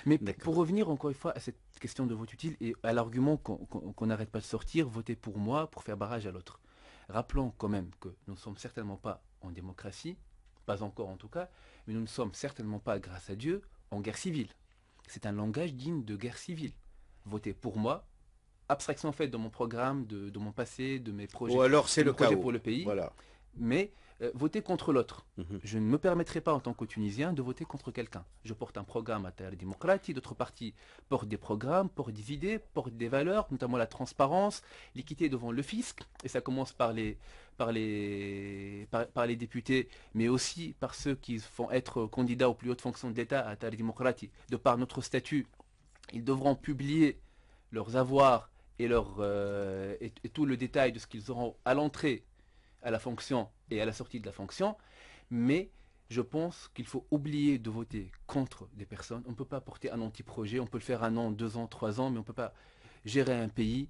Mais D'accord. pour revenir encore une fois à cette question de vote utile et à l'argument qu'on n'arrête pas de sortir, voter pour moi pour faire barrage à l'autre. Rappelons quand même que nous ne sommes certainement pas en démocratie, pas encore en tout cas, mais nous ne sommes certainement pas, grâce à Dieu, en guerre civile. C'est un langage digne de guerre civile. Voter pour moi, abstraction faite de mon programme, de mon passé, Ou alors c'est de mes le projets chaos. pour le pays, Voilà. mais voter contre l'autre. Mhm. Je ne me permettrai pas en tant que Tunisien de voter contre quelqu'un. Je porte un programme à terre démocratie, d'autres partis portent des programmes, portent des idées, portent des valeurs, notamment la transparence, l'équité devant le fisc, et ça commence par les députés, mais aussi par ceux qui font être candidats aux plus hautes fonctions de l'État à terre démocratie. De par notre statut, ils devront publier leurs avoirs et tout le détail de ce qu'ils auront à l'entrée à la fonction et à la sortie de la fonction, mais je pense qu'il faut oublier de voter contre des personnes. On ne peut pas porter un anti-projet, on peut le faire 1 an, 2 ans, 3 ans, mais on ne peut pas gérer un pays,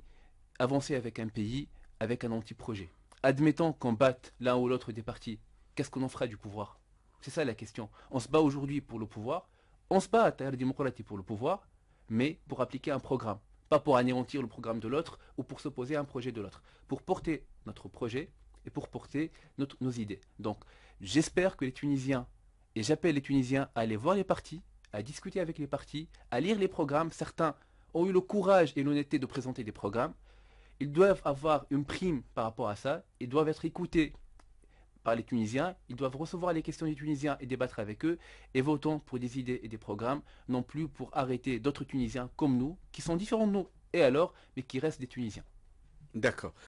avancer avec un pays avec un anti-projet. Admettons qu'on batte l'un ou l'autre des partis, qu'est-ce qu'on en fera du pouvoir? C'est ça la question. On se bat aujourd'hui pour le pouvoir, on se bat à la démocratie pour le pouvoir, mais pour appliquer un programme. Pas pour anéantir le programme de l'autre ou pour s'opposer à un projet de l'autre. Pour porter notre projet, et pour porter nos idées. Donc, j'espère que les Tunisiens, et j'appelle les Tunisiens à aller voir les partis, à discuter avec les partis, à lire les programmes. Certains ont eu le courage et l'honnêteté de présenter des programmes. Ils doivent avoir une prime par rapport à ça. Ils doivent être écoutés par les Tunisiens. Ils doivent recevoir les questions des Tunisiens et débattre avec eux. Et votons pour des idées et des programmes, non plus pour arrêter d'autres Tunisiens comme nous, qui sont différents de nous, et alors, mais qui restent des Tunisiens. D'accord.